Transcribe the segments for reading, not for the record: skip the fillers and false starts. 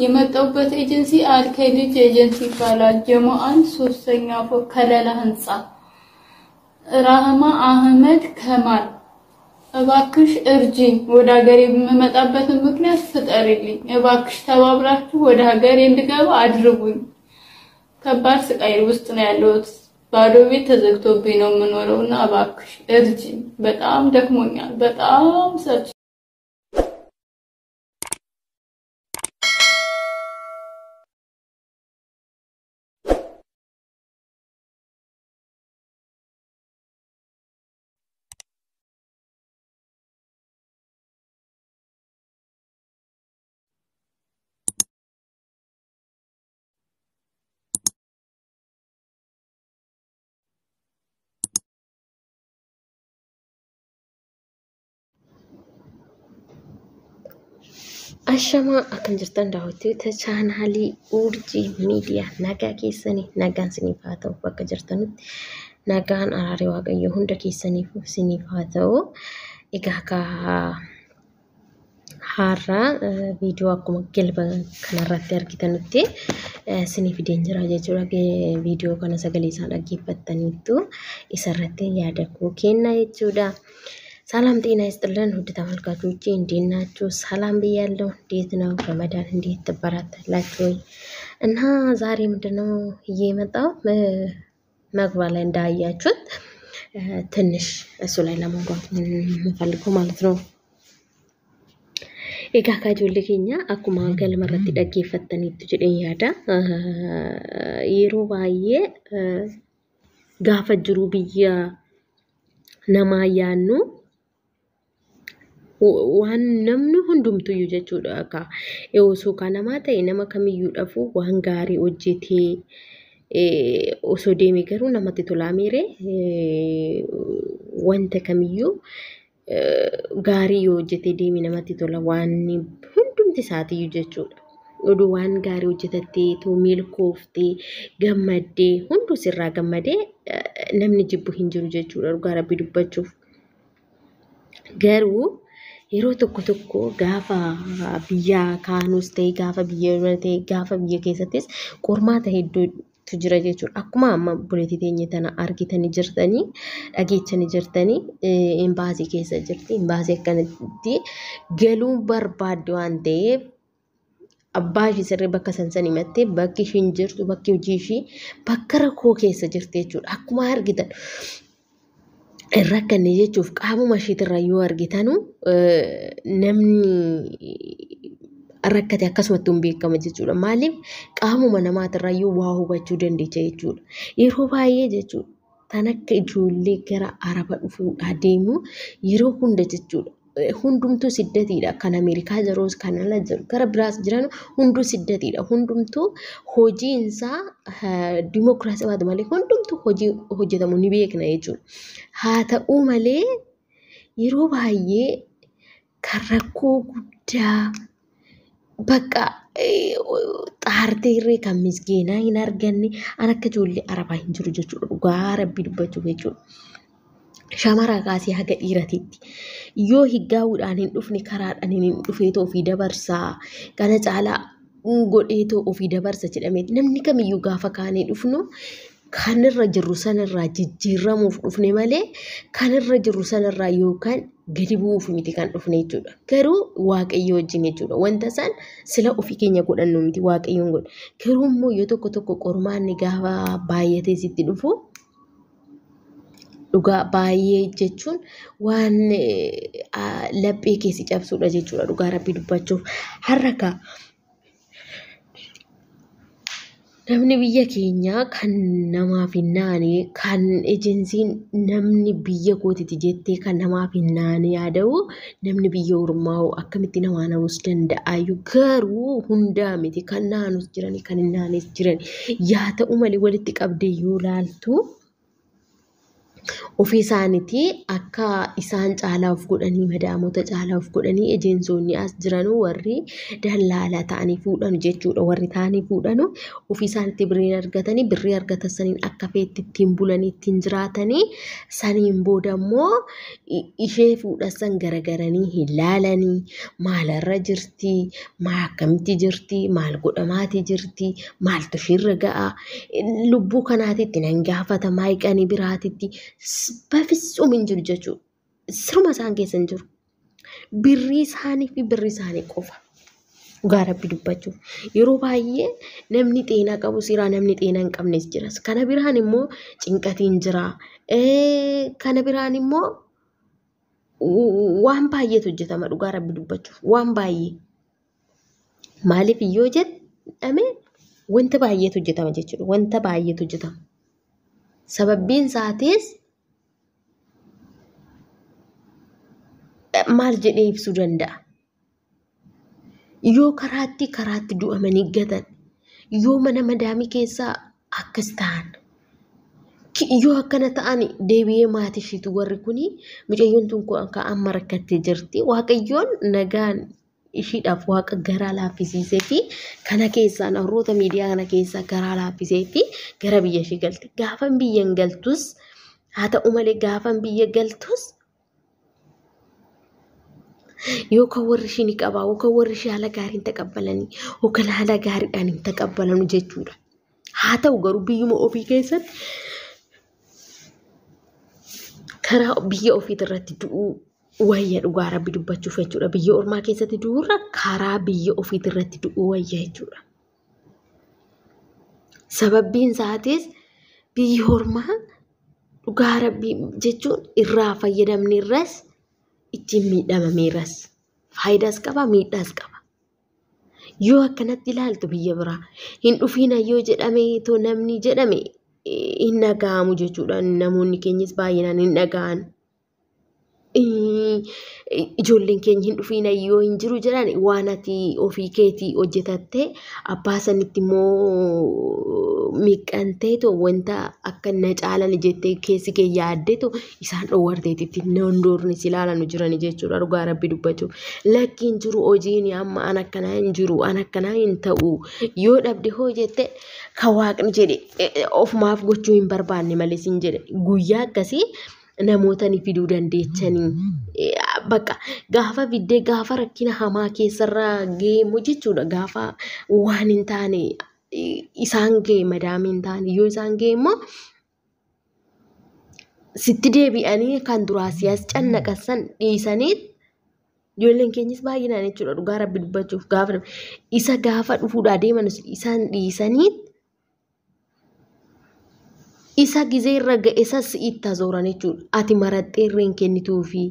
የመጣውበት ኤጀንሲ አልከይልጅ ኤጀንሲ ይባላል ጀማአን 3ኛ ፎቅ ከለላ ህንጻ ራህማ አህመድ ከማል እባክሽ እርጂኝ ወደ ሀገሬ የምመጣበት ምክንያት ፍጠሪልኝ እባክሽ ተባብራችሁ ወደ ሀገሬ እንድገባ አድርጉኝ ከባድ ስቃይ ውስጥ ነው ያለሁት ባዶ ቤት ተዘግቶብኝ ነው የምኖረውና እባክሽ እርጂኝ በጣም ደክሞኛል በጣም ሰልች Ashama akan jirtan daawwattoota chaanaalii Urjii Miidiyaa nagaa keessanii nagaan siniif haa ta'u bakka jirtanutti nagaan araaree waaqayyo hunda keessaniif siniif haa ta'u egaa har'a viidiyoo akkuma galba kanarratti argitanutti siniif deemjira jechuudha viidiyoo kana sagalee isaa dhaggeeffattaniitu isarratti yaada koo kenna jechuudha. ሰላም ጤና ይስጥልን ውድ ተመልካቾቼ እንዴት ናችሁ? ሰላም ብያለሁ። እንዴት ነው ረመዳን እንዴት ተበራታላችሁ? እና ዛሬ ምንድነው እየመጣው መግባ ላይ እንዳያችሁት ትንሽ እሱ ላይ ለማውራት የምፈልገው ማለት ነው። ኢጋካጆልኝ ከኛ አኩማ ገልመረቲ ደገፈተኒቱ ጀደን ያዳ ይሮባዬ ጋፈጅሩ ብያ ነማያኑ waan namni hundumtu iyyuu jechuudha akka osoo kana maata nama kamiyyuu dhafu waan gaarii hojjetee osoo deemee garuu namatti tolaamire wanta kamiyyuu gaarii hojjetee deemee namatti tola waan hundumti isaati iyyuu jechuudha oduu waan gaarii hojjetattee too milkooftee gammaddee hundu sirraa gammadee namni jibbu hin jiru jechuudha dhugaa rabbi dubbachuuf garuu yeroo tokko gaafa biyya kaanus ta'e gaafa biyya keessattis qormaata hedduutu jira jechuudha akkuma amma buleetii teenye tana argitanii jirtanii dhageechanii jirtanii embaasii keessa jirti embaasii akkanatti galuu barbaadde waan ta'eef abbaa ishii sirrii bakka sansanii mattee bakki ishiin jirtu bakki hojii ishii bakka rakkoo keessa jirti jechuudha akkuma argitan rakkanne jechuuf qaamuma ishiitirraa yoo argitanu namni rakkate akkasumatti hin beekama jechuudha maaliif qaamuma namaatirraa yoo waa hubachuu dandeecha jechuudha yeroo baay'ee jechuudha tan akka ijoollee gara araba dhufuudhaa deemu yeroo hunda jechuudha hundumtuu siddatiidha kan Ameerikaa jiruus kan ala jiru gara biraas jiran hunduu siddatiidha hundumtuu hojiinsaa dimokiraasii waata malee hundumtuu hojii hojjetamu ni beekna jechuudha haa ta'uu malee yeroo baay'ee kan rakkoo guddaa bakka xaarteerree kan misgeenaa hin arganne an akka ijoollee arabaa hin jiru jechuudha dhugaa rabbii dubbachuuf jechuudha. Shamara kaasee haga dhiiratiitti yoo higgaawudhaan hin dhufne karaadhaan hin dhufeetoo ofii dabarsaa kana caalaa godheetoo ofii dabarsa jedhamee namni kamiyyuu gaafa kaanee dhufnu kanirra jirru sanirraa jijjiiramuuf dhufne malee kanirra jirru sanirraa yookaan gadi bu'uuf miti kan dhufne jechuudha garuu waaqayyo wajjin jechuudha wanta san sila ofii keenya godhannu miti waaqayyoon godha garuu immoo yoo tokko qormaanni gaafa baay'atee sitti dhufu dhugaa baay'ee jechuun waan laphee keessi cabsuudha jechuudha dhugaa rabbii dubbachuuf harraka namni biyya keenya kan namaaf hin naane kan ejensiin namni biyya kootiiti jettee kan namaaf hin naane yaada'u namni biyya ormaa akkamitti namaa na'uus danda'a garuu hundaa miti kan naanus jirani kan hin naanes jirani yaa ta'u malee walitti qabdee yoo laaltu ofii isaaniitii akka isaan caalaa of godhanii madaamota caalaa of godhanii ejensoonni as jiranuu warri dallaalaa ta'anii fuudhanu jechuudha. Warri ta'anii fuudhanu ofii isaaniitti birrii argatanii birrii argatan saniin akka feetti ittiin bulanii ittiin jiraatanii saniin booda immoo ishee fuudhasan garagaranii hin laalanii maalarra jirti maal akkamitti jirti maal godhamaatii jirti maaltu ishirra ga'a lubbuu kanaatitti nan gaafata maayiqanii biraatitti በፍጹም እንጂ ልጆቹ ስሩማ ሳን keessan jiru birrii isaanii fi birrii isaanii qofa gaarabbi dubbachu yeroo baay'ee namni xeenaa qabu siraa namni xeenaa hin qabnes jiras kana biraan immoo cinqatiin jira kana biraan immoo waan baay'eetu hojjetama gaarabbi dubbachu waan baay'ee maaliif yoo jedhame wanta baay'eetu hojjetama jechuudha wanta baay'eetu hojjetama sababbiin isaatis maal jedhee ibsuu danda'a yoo karaatti du'amanii gatan yoo mana madaamii keessaa akkas ta'an yoo akkana ta'an deebi'ee maatii ishiitu warri kuni mucayyoon tun akka amma rakkattee jirti waaqayyoon nagaan ishiidhaaf waaqa garaa laaffisiisee fi kana keessaa warroota miidiyaa kana keessaa garaa laaffisee fi gara biyya ishee galte gaafan biyyan galtus haa ta'u malee gaafan biyya galtus yookaan warri ishii ni qabaa yookaan warri ishii haala gaariin taqabbalanii yookaan haala gaariidhaan hin taqabbalanu jechuudha. Haa ta'u garuu biyyuma ofii keessatti karaa biyya ofiit irratti du'uu wayya dhugaa rabbi dubbachuuf jechuudha. Biyya ormaa keessatti du'uurra karaa biyya ofiit irratti du'uu wayya jechuudha. Sababbiin isaatis biyya ormaa dhugaa rabbi jechuun irraa fayyadamne irras ittiin miidhamameeras faayidaas qaba miidhaas qaba yoo akkanatti ilaaltu biyya biraa hin dhufiina yoo jedhame too namni jedhame hin dhaga'amu jechuudha namoonni keenyas baay'inaan hin dhaga'an ijoolleen keenya hin dhufiina yoo hin jiru jedhan waan ati ofii keetii hojjetattee abbaa sanitti immoo miiqanteetu wanta akka na caalan jettee keessi kee yaaddeetu isaan dhoowwarteetitti nandoorni si ilaalanu jiran jechuudha dhugaa rabbi dubbachuuf lakkiin jiru hojiin amma an akkanaa hin jiru an akkanaa hin ta'u yoo dhabde hoo jette kan waaqni jedhe ofumaaf gochuu hin barbaanne malee sin jedhe guyyaa akkasii namoota ni fiduu dandeechanii bakka gaafa fiddee gaafa rakkina hamaa keessarraa geemu jechuudha gaafa waan hin taane isaan gee madaamii hin taane yoo isaan gee immoo sitti deebi'anii kan duraa siyaas cannaqasan dhiisanii ijoolleen keenyas baay'inaan jechuudha dhugaa rabbi dubbachuuf gaafa isa gaafa dhufuudhaa deeman isaan dhiisanii isa gizee irra ga'e isas itti azooran jechuudha. Ati maraxxee irreen kennituufi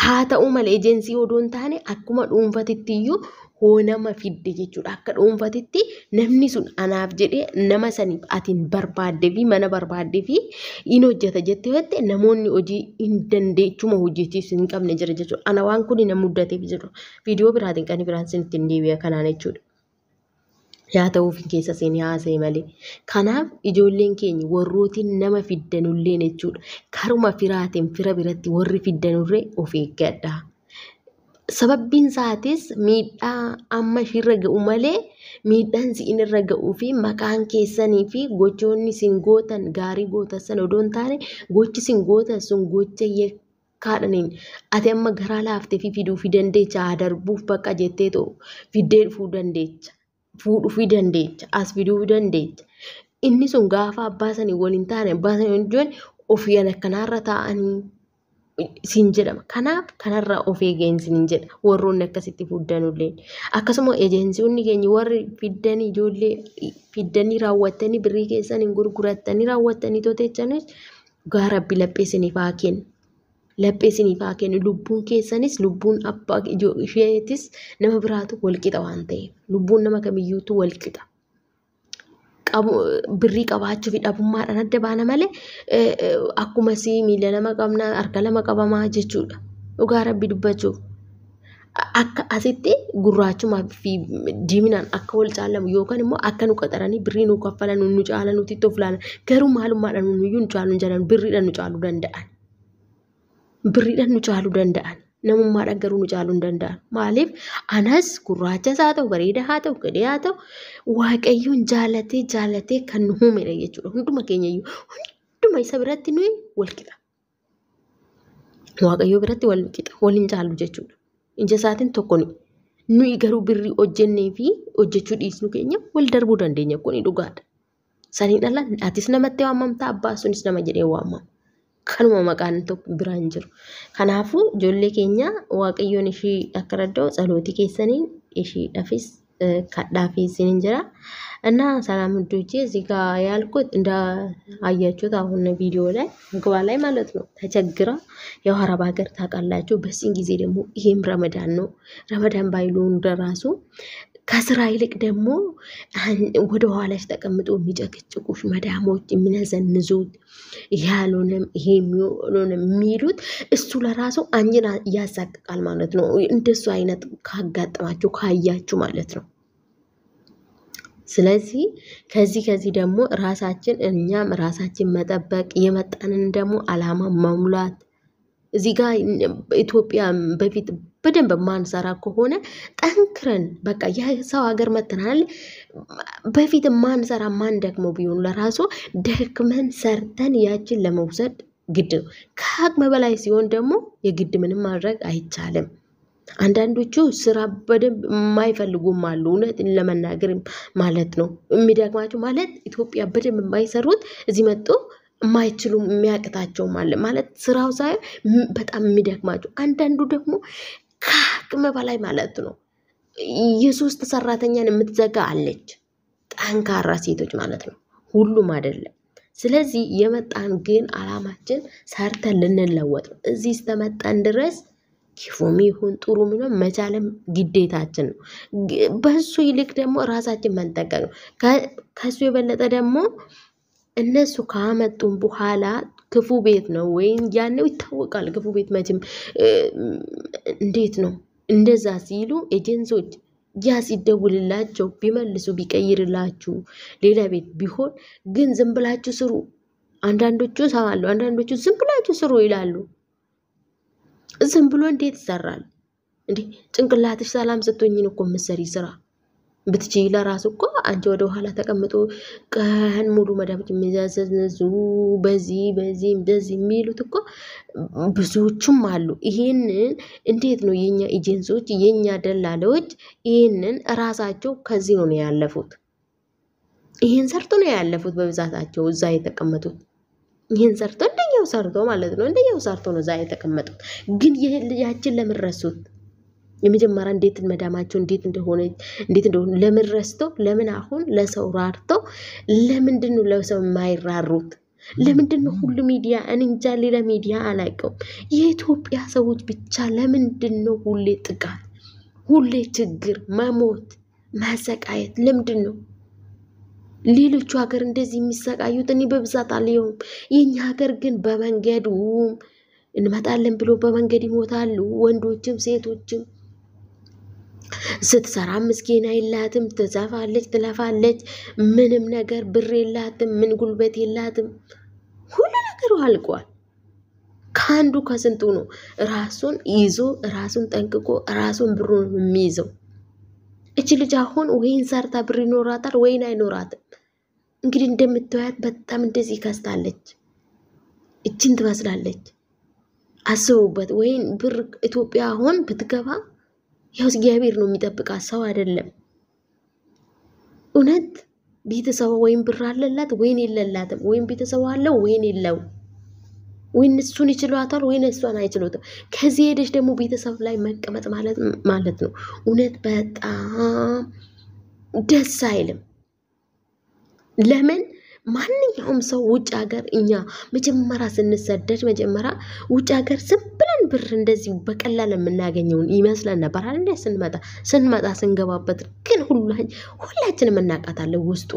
haa ta'u malee ejensii odoo hin taane akkuma dhuunfatitti iyyuu hoo nama fidde jechuudha. Akka dhuunfatitti namni sun anaaf jedhee nama saniif atiin barbaaddee fi mana barbaaddee fi in hojjeta jettee jette namoonni hojii hin dandeechuma hojjechiisu hin qabne jira jechuudha. Ana waan kun na muddateef jedhu viidiyoo biraatiin kan biraan sin ittiin deebi'a kanaan jechuudha. Yaa ta'uuf keessa seenii haasa'e malee. Kanaaf ijoolleen keenya warrootiin nama fiddanulleen jechuudha. Karuma firaatiin fira biratti warri fiddanurree of eeggadha. Sababbiin isaatis miidhaa amma ishirra ga'u malee miidhaan si'in irra ga'uu fi maqaan keessanii fi gochoonni sin gootan gaarii gootan sana odoo hin taane gochi sin gootan sun gocha kaadhaniin ati amma garaa laaftee fi fiduu fi dandeecha darbuuf bakka jettee ta'u fiddee dhufuu dandeecha. Fuudhuu fi dandeecha as fiduu dandeecha inni sun gaafa abbaa sanii waliin taane abbaa sanii waliin ofii akkanaarra taa'anii siin jedhama kanaaf kanarraa of eegeen siin jedha warroonni akkasitti fuddanullee akkasuma ejensiiwwan keenya warri fiddanii ijoollee fiddanii raawwattanii birrii keessanii gurgurattanii raawwattanii toteechanis gaarabbi lapheessiniif haa kennu. Lapheessiniif haa kennu lubbuun keessanis lubbuun abbaa isheetis nama biraatu walqixa waan ta'eef lubbuun nama kamiyyuutu walqixa. Birrii qabaachuu fi dhabummaadhaan adda baana malee akkuma si miila lama qabna harka lama qabamaa jechuudha. Dhugaa rabbi dubbachuuf akka asitti gurraachuma fi diiminaan akka wal caalamu yookaan immoo akka nu qaxaranii birrii nu kaffalan nu caalan nuti toflaan garuu maalummaadhaan nu iyyuu nu caalu jedhan birriidhaan nu caaluu danda'an. Birriidhaan nu caaluu danda'an. Namummaadhaan garuu nu caaluu hin danda'an. Maaliif anas gurraachas haa ta'u bareedaa haa ta'u gadee haa ta'u waaqayyoon jaalatee kan nu uumedha jechuudha. Hunduma keenya iyyuu hunduma isa biratti nuyi wal qixa. Waaqayyoo biratti wal qixa wal hin caalu jechuudha. Ija isaatiin tokko nuyi garuu birrii hojjennee fi hojjechuu dhiisnu keenya wal darbuu dandeenya kun dhugaadha. Saniin ala atis namatti waamamta abbaa sunis nama jedhee waamama. Kanuma maqaan tokko biraan jiru. Kanaafuu ijoollee keenya waaqayyoon ishii akka raddoo ጸሎቲ keessaniin ishiidhaafis kadhaafii isiniin jira. እና ሰላም ውዶቼ እዚህ ጋር ያልኩት እንደ አያችሁት አሁን ቪዲዮ ላይ ምግባ ላይ ማለት ነው ተቸግራ ያው አረብ ሀገር ታውቃላችሁ። በዚህ ጊዜ ደግሞ ይሄም ረመዳን ነው። ረመዳን ባይሉ እንደራሱ ከስራ ይልቅ ደግሞ ወደ ኋላሽ ተቀምጦ የሚጨቅጭቁሽ መዳሞች የሚነዘንዙት ያሉንም ይሄም የሚሉት እሱ ለራሱ አንጂና ያሳቅቃል ማለት ነው። እንደሱ አይነት ካጋጠማችሁ ካያችሁ ማለት ነው። ስለዚህ ከዚህ ደግሞ ራሳችን እኛም ራሳችን መጠበቅ የመጣንን ደግሞ አላማ መሙላት እዚህ ጋር ኢትዮጵያ በፊት በደንብ ማንሰራ ከሆነ ጠንክረን በቃ የሰው ሀገር መተናል በፊት ማንሰራ ማን ደግሞ ቢሆን ለራሱ ደክመን ሰርተን ያችን ለመውሰድ ግድ ነው። ከአቅም በላይ ሲሆን ደግሞ የግድ ምንም ማድረግ አይቻልም። አንዳንዶቹ ስራ በደንብ የማይፈልጉም አሉ እውነትን ለመናገር ማለት ነው። የሚደክማቸው ማለት ኢትዮጵያ በደንብ የማይሰሩት እዚህ መጥቶ የማይችሉም የሚያቅታቸው ማለት ስራው ሳይሆን በጣም የሚደክማቸው አንዳንዱ ደግሞ ከአቅም በላይ ማለት ነው። የሶስት ሰራተኛን የምትዘጋ አለች ጠንካራ ሴቶች ማለት ነው። ሁሉም አይደለም። ስለዚህ የመጣን ግን አላማችን ሰርተን ልንለወጥ ነው። እዚህ እስከመጣን ድረስ ክፉም ይሁን ጥሩም ነው መቻለም ግዴታችን ነው። በሱ ይልቅ ደግሞ ራሳችን መንጠቀቅ ነው። ከሱ የበለጠ ደግሞ እነሱ ካመጡን በኋላ ክፉ ቤት ነው ወይ ያለው ይታወቃል። ክፉ ቤት መቼም እንዴት ነው እንደዛ ሲሉ ኤጀንሲዎች ያ ሲደውልላቸው ቢመልሱ ቢቀይርላችሁ ሌላ ቤት ቢሆን ግን ዝም ብላችሁ ስሩ። አንዳንዶቹ ሰማሉ አንዳንዶቹ ዝም ብላችሁ ስሩ ይላሉ። ዝም ብሎ እንዴት ይሰራል እንዴ? ጭንቅላትሽ ሰላም ስትሆኝ ነው እኮ መሰሪ ስራ ብትችይ ለራሱ እኮ አንቺ ወደ ኋላ ተቀምጦ ቀን ሙሉ መዳብጭ የሚያዘዝዙ በዚህ የሚሉት እኮ ብዙዎችም አሉ። ይሄንን እንዴት ነው የኛ ኤጀንሲዎች የኛ ደላሎች ይሄንን ራሳቸው ከዚህ ነው ያለፉት። ይሄን ሰርቶ ነው ያለፉት በብዛታቸው እዛ የተቀመጡት። ይሄን ሰርቶ እንደኛው ሰርቶ ማለት ነው እንደኛው ሰርቶ ነው እዛ የተቀመጡት። ግን ያችን ለምረሱት የመጀመሪያ እንዴት መዳማቸው እንዴት እንደሆነ ለምረስቶ ለምን አሁን ለሰው ራርቶ ለምንድነው ለሰው የማይራሩት? ለምንድነው ሁሉ ሚዲያ እንጃ ሌላ ሚዲያ አላውቅም። የኢትዮጵያ ሰዎች ብቻ ለምንድነው ሁሌ ጥቃት ሁሌ ችግር መሞት ማሰቃየት ለምንድነው? ሌሎቹ ሀገር እንደዚህ የሚሰቃዩት እኔ በብዛት አልየውም። የኛ ሀገር ግን በመንገዱ እንመጣለን ብሎ በመንገድ ይሞታሉ ወንዶችም ሴቶችም። ስትሰራ ምስኪና የላትም ትዘፋለች ትለፋለች ምንም ነገር ብር የላትም ምን ጉልበት የላትም ሁሉ ነገር አልቋል። ካንዱ ከስንቱ ነው ራሱን ይዞ ራሱን ጠንቅቆ ራሱን ብሩን የሚይዘው። እቺ ልጅ አሁን ወይን ሰርታ ብር ይኖራታል ወይን አይኖራትም። እንግዲህ እንደምትወያት በጣም እንደዚህ ከስታለች እቺን ትመስላለች። አስቡበት ወይን ብር ኢትዮጵያ አሁን ብትገባ ያው እግዚአብሔር ነው የሚጠብቃት ሰው አይደለም። እውነት ቤተሰብ ወይን ብር አለላት ወይን የለላትም ወይን ቤተሰብ አለው ወይን የለው ወይን እሱን ይችላታል ወይን እሷን አይችሉትም። ከዚህ ሄደሽ ደግሞ ቤተሰብ ላይ መቀመጥ ማለት ነው እውነት በጣም ደስ አይልም። ለምን ማንኛውም ሰው ውጭ ሀገር እኛ መጀመሪያ ስንሰደድ መጀመሪያ ውጭ ሀገር ዝም ብለን ብር እንደዚህ በቀላል የምናገኘው ይመስለን ነበር አይደል? ስንመጣ ስንገባበት ግን ሁላችንም እናቃታለን ውስጡ።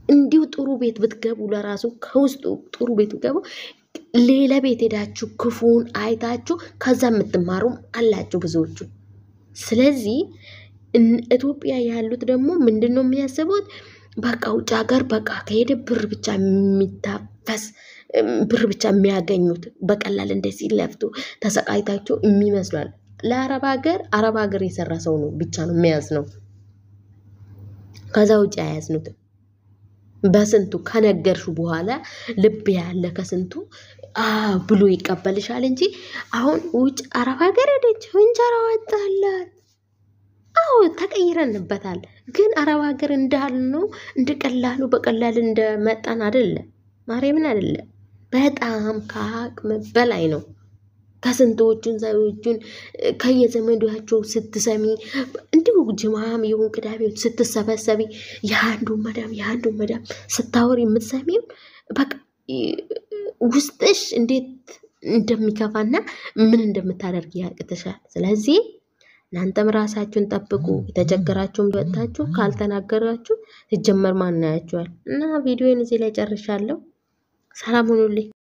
እንዲው ጥሩ ቤት ብትገቡ ለራሱ ከውስጡ ጥሩ ቤት ብትገቡ ሌላ ቤት ሄዳችሁ ክፉን አይታችሁ ከዛ የምትማሩም አላችሁ ብዙዎቹ። ስለዚህ ኢትዮጵያ ያሉት ደግሞ ምንድነው የሚያስቡት? በቃ ውጭ ሀገር በቃ ከሄደ ብር ብቻ የሚታፈስ ብር ብቻ የሚያገኙት በቀላል እንደዚህ ለፍቶ ተሰቃይታቸው የሚመስላል። ለአረብ ሀገር የሰራ ሰው ነው ብቻ ነው የሚያዝ ነው። ከዛ ውጭ አያዝኑትም። በስንቱ ከነገርሹ በኋላ ልብ ያለ ከስንቱ ብሎ ይቀበልሻል እንጂ አሁን ውጭ አረብ ሀገር ሄደች እንጀራ ወጣላት። አዎ ተቀይረንበታል። ግን አረብ ሀገር እንዳልነው እንደቀላሉ በቀላል እንደመጣን አይደለም። ማርያምን አይደለም። በጣም ከአቅም በላይ ነው። ከስንቶቹን ሰዎችን ከየዘመዶቻቸው ስትሰሚ እንዲሁ ጅማም ይሁን ቅዳሜ ስትሰበሰቢ የአንዱን መዳም ስታወሪ የምትሰሚው በቃ ውስጥሽ እንዴት እንደሚከፋና ምን እንደምታደርጊ ያቅተሻል። ስለዚህ እናንተም ራሳችሁን ጠብቁ። የተቸገራችሁም ወጣችሁ ካልተናገራችሁ ሲጀመር ማን ያያችኋል? እና ቪዲዮን እዚህ ላይ ጨርሻለሁ። ሰላም ሁኑልኝ።